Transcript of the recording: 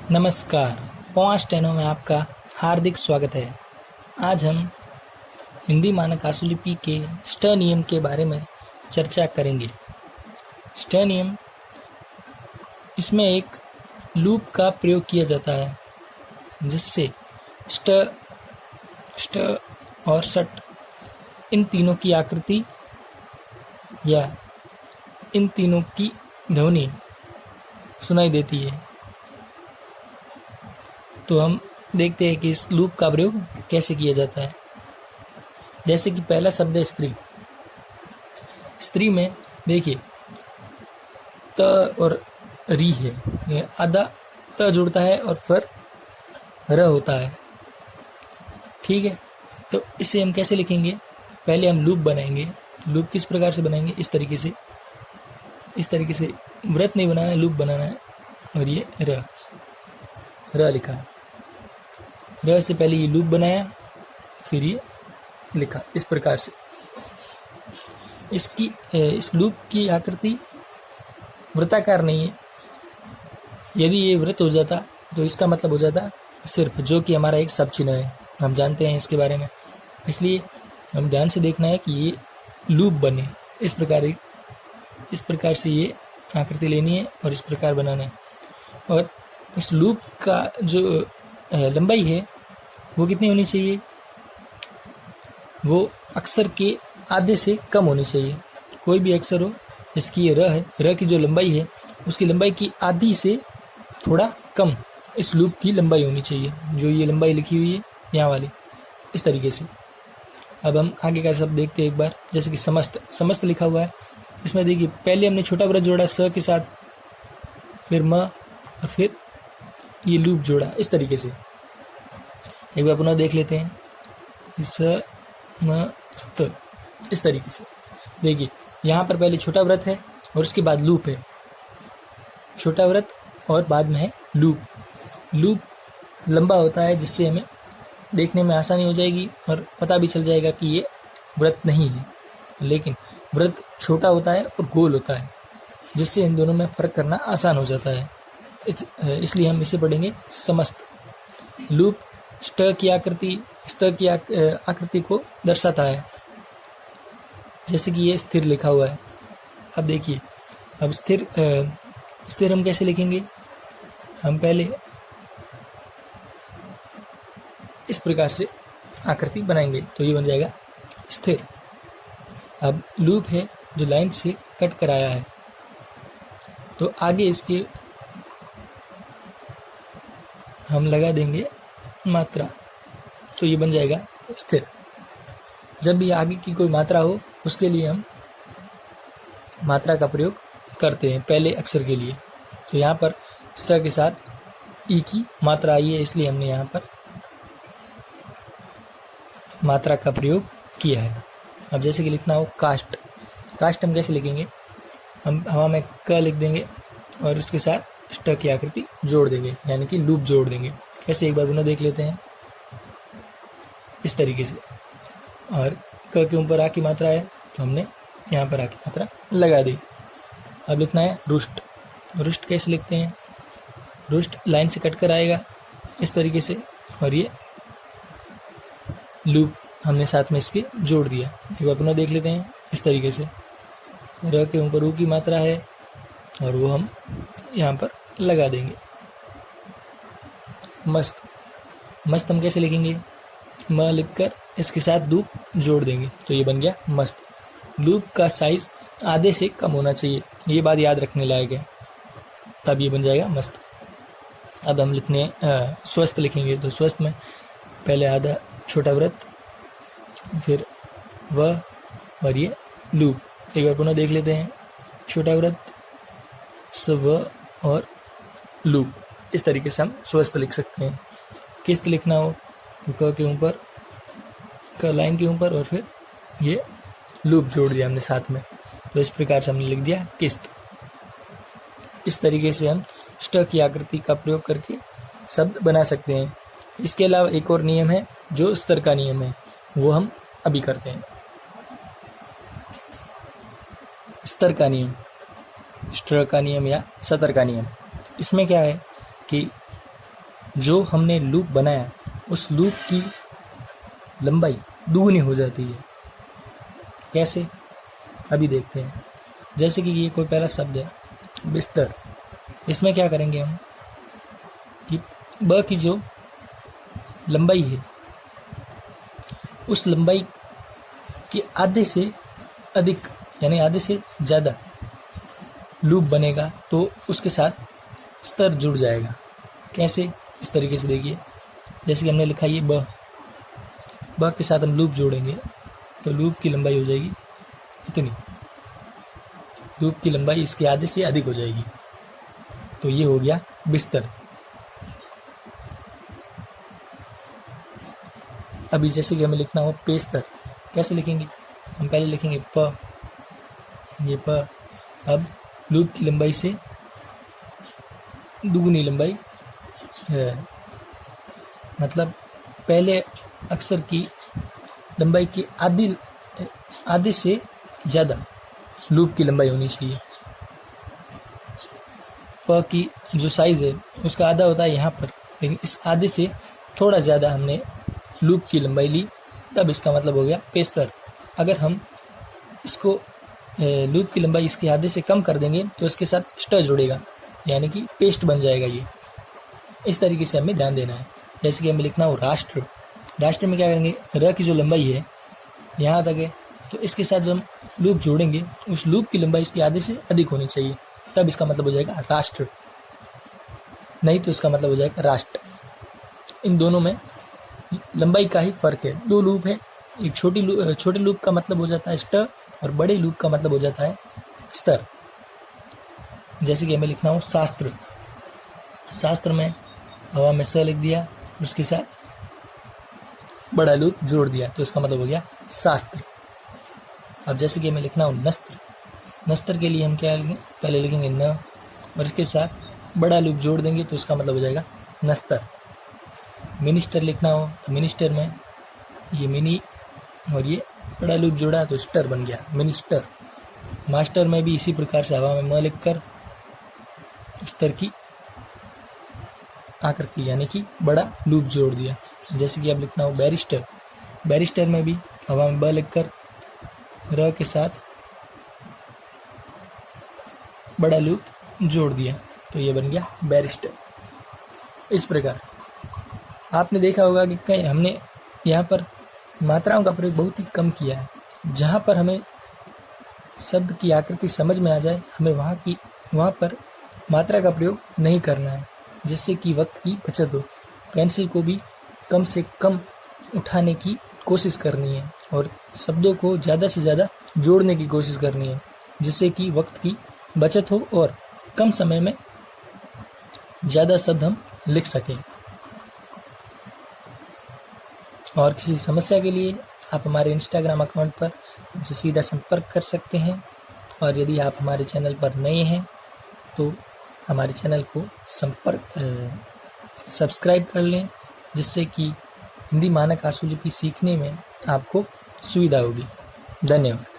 नमस्कार। Point steno में आपका हार्दिक स्वागत है। आज हम हिंदी मानक आशुलिपि के ष्ट नियम के बारे में चर्चा करेंगे। ष्ट नियम, इसमें एक लूप का प्रयोग किया जाता है जिससे ष्ट, ष्ट और षट इन तीनों की आकृति या इन तीनों की ध्वनि सुनाई देती है। तो हम देखते हैं कि इस लूप का प्रयोग कैसे किया जाता है। जैसे कि पहला शब्द है स्त्री। स्त्री में देखिए त और री है, ये आधा त जुड़ता है और फिर र होता है। ठीक है, तो इसे हम कैसे लिखेंगे? पहले हम लूप बनाएंगे। लूप किस प्रकार से बनाएंगे? इस तरीके से व्रत नहीं बनाना है, लूप बनाना है। और ये र लिखा है। र से पहले ये लूप बनाया, फिर ये लिखा इस प्रकार से। इस लूप की आकृति वृत्ताकार नहीं है। यदि ये वृत्त हो जाता तो इसका मतलब हो जाता सिर्फ, जो कि हमारा एक सब चिन्ह है। हम जानते हैं इसके बारे में, इसलिए हम ध्यान से देखना है कि ये लूप बने। इस प्रकार से ये आकृति लेनी है और इस प्रकार बनाना है। और इस लूप का जो लंबाई है वो कितनी होनी चाहिए? वो अक्षर के आधे से कम होनी चाहिए। कोई भी अक्षर हो, जिसकी ये र है, र की जो लंबाई है उसकी लंबाई की आधी से थोड़ा कम इस लूप की लंबाई होनी चाहिए। जो ये लंबाई लिखी हुई है यहाँ वाली, इस तरीके से। अब हम आगे का शब्द देखते हैं एक बार। जैसे कि समस्त लिखा हुआ है। इसमें देखिए पहले हमने छोटा व्रत जोड़ा स के साथ, फिर म और फिर ये लूप जोड़ा इस तरीके से। एक बार पुनः देख लेते हैं। स म स्त, इस तरीके से। देखिए यहाँ पर पहले छोटा व्रत है और उसके बाद लूप है। छोटा व्रत और बाद में है लूप। लूप लंबा होता है जिससे हमें देखने में आसानी हो जाएगी और पता भी चल जाएगा कि ये व्रत नहीं है। लेकिन व्रत छोटा होता है और गोल होता है, जिससे इन दोनों में फर्क करना आसान हो जाता है। इसलिए हम इसे पढ़ेंगे समस्त। लूप ष्ट की आकृति, स्त की आकृति को दर्शाता है। जैसे कि ये स्थिर लिखा हुआ है। अब देखिए, अब स्थिर हम कैसे लिखेंगे? हम पहले इस प्रकार से आकृति बनाएंगे तो ये बन जाएगा स्थिर। अब लूप है जो लाइन से कट कर आया है, तो आगे इसके हम लगा देंगे मात्रा, तो ये बन जाएगा स्थिर। जब भी आगे की कोई मात्रा हो उसके लिए हम मात्रा का प्रयोग करते हैं पहले अक्षर के लिए। तो यहाँ पर स के साथ ई की मात्रा आई है, इसलिए हमने यहाँ पर मात्रा का प्रयोग किया है। अब जैसे कि लिखना हो काष्ठ। काष्ठ हम कैसे लिखेंगे? हम हवा में क लिख देंगे और उसके साथ ष्ट की आकृति जोड़ देंगे, यानी कि लूप जोड़ देंगे। कैसे, एक बार पुनः देख लेते हैं। इस तरीके से। और क के ऊपर आ की मात्रा है तो हमने यहाँ पर आ की मात्रा लगा दी। अब लिखना है रुष्ट। रुष्ट कैसे लिखते हैं? रुष्ट लाइन से कट कर आएगा इस तरीके से, और ये लूप हमने साथ में इसके जोड़ दिया। एक बार पुनः देख लेते हैं। इस तरीके से र के ऊपर ऊ की मात्रा है और वो हम यहाँ पर लगा देंगे। मस्त। मस्त हम कैसे लिखेंगे? म लिखकर इसके साथ लूप जोड़ देंगे तो ये बन गया मस्त। लूप का साइज आधे से कम होना चाहिए, ये बात याद रखने लायक है, तब ये बन जाएगा मस्त। अब हम लिखने स्वस्थ लिखेंगे। तो स्वस्थ में पहले आधा छोटा व्रत, फिर व और ये लूप। एक बार पुनः देख लेते हैं। छोटा व्रत, स व और लूप। इस तरीके से हम स्वस्थ लिख सकते हैं। किस्त लिखना हो तो क के ऊपर, क लाइन के ऊपर, और फिर ये लूप जोड़ दिया हमने साथ में, तो इस प्रकार से हमने लिख दिया किस्त। इस तरीके से हम ष्ट की आकृति का प्रयोग करके शब्द बना सकते हैं। इसके अलावा एक और नियम है जो स्तर का नियम है, वो हम अभी करते हैं। स्तर का नियम, स्टर का नियम या सतर का नियम। इसमें क्या है कि जो हमने लूप बनाया उस लूप की लंबाई दुगनी हो जाती है। कैसे, अभी देखते हैं। जैसे कि ये कोई पहला शब्द है बिस्तर, इसमें क्या करेंगे हम कि ब की जो लंबाई है उस लंबाई के आधे से अधिक यानी आधे से ज़्यादा लूप बनेगा तो उसके साथ स्तर जुड़ जाएगा। कैसे, इस तरीके से देखिए, जैसे कि हमने लिखा ये ब के साथ हम लूप जोड़ेंगे तो लूप की लंबाई हो जाएगी इतनी, लूप की लंबाई इसके आधे से अधिक हो जाएगी। तो ये हो गया बिस्तर। अभी जैसे कि हमें लिखना हो पेस्तर, कैसे लिखेंगे, हम पहले लिखेंगे प, ये प। अब लूप की लंबाई से दुगुनी लंबाई है, मतलब पहले अक्षर की लंबाई के आधे से ज़्यादा लूप की लंबाई होनी चाहिए। प की जो साइज़ है उसका आधा होता है यहाँ पर, लेकिन इस आधे से थोड़ा ज़्यादा हमने लूप की लंबाई ली, तब इसका मतलब हो गया पेस्तर। अगर हम इसको लूप की लंबाई इसके आधे से कम कर देंगे तो इसके साथ स्ट जुड़ेगा, यानी कि पेस्ट बन जाएगा ये। इस तरीके से हमें ध्यान देना है। जैसे कि हमें लिखना हो राष्ट्र, राष्ट्र में क्या करेंगे, र की जो लंबाई है यहाँ तक है, तो इसके साथ जो हम लूप जोड़ेंगे उस लूप की लंबाई इसके आधे से अधिक होनी चाहिए, तब इसका मतलब हो जाएगा राष्ट्र, नहीं तो इसका मतलब हो जाएगा राष्ट्र। इन दोनों में लंबाई का ही फर्क है। दो लूप है, एक छोटे लूप का मतलब हो जाता है स्ट और बड़े लूप का मतलब हो जाता है स्तर। जैसे कि हमें लिखना हो शास्त्र, शास्त्र में हवा में स लिख दिया, उसके साथ बड़ा लूप जोड़ दिया तो इसका मतलब हो गया शास्त्र। अब जैसे कि हमें लिखना हो नस्त्र, नस्त्र के लिए हम क्या लिखेंगे, पहले लिखेंगे न और इसके साथ बड़ा लूप जोड़ देंगे तो इसका मतलब हो जाएगा नस्तर। मिनिस्टर लिखना हो तो मिनिस्टर में ये मिनी और ये बड़ा लूप जोड़ा तो स्टर बन गया मिनिस्टर। मास्टर में भी इसी प्रकार से हवा में म लिखकर स्तर की आकृति यानी कि बड़ा लूप जोड़ दिया। जैसे कि अब लिखना हो बैरिस्टर, बैरिस्टर में भी हवा में ब लिखकर र के साथ बड़ा लूप जोड़ दिया तो ये बन गया बैरिस्टर। इस प्रकार आपने देखा होगा कि कहीं हमने यहाँ पर मात्राओं का प्रयोग बहुत ही कम किया है। जहाँ पर हमें शब्द की आकृति समझ में आ जाए हमें वहाँ पर मात्रा का प्रयोग नहीं करना है, जिससे कि वक्त की बचत हो। पेंसिल को भी कम से कम उठाने की कोशिश करनी है और शब्दों को ज़्यादा से ज़्यादा जोड़ने की कोशिश करनी है, जिससे कि वक्त की बचत हो और कम समय में ज़्यादा शब्द हम लिख सकें। और किसी समस्या के लिए आप हमारे इंस्टाग्राम अकाउंट पर हमसे सीधा संपर्क कर सकते हैं। और यदि आप हमारे चैनल पर नए हैं तो हमारे चैनल को सब्सक्राइब कर लें, जिससे कि हिंदी मानक आशुलिपि सीखने में आपको सुविधा होगी। धन्यवाद।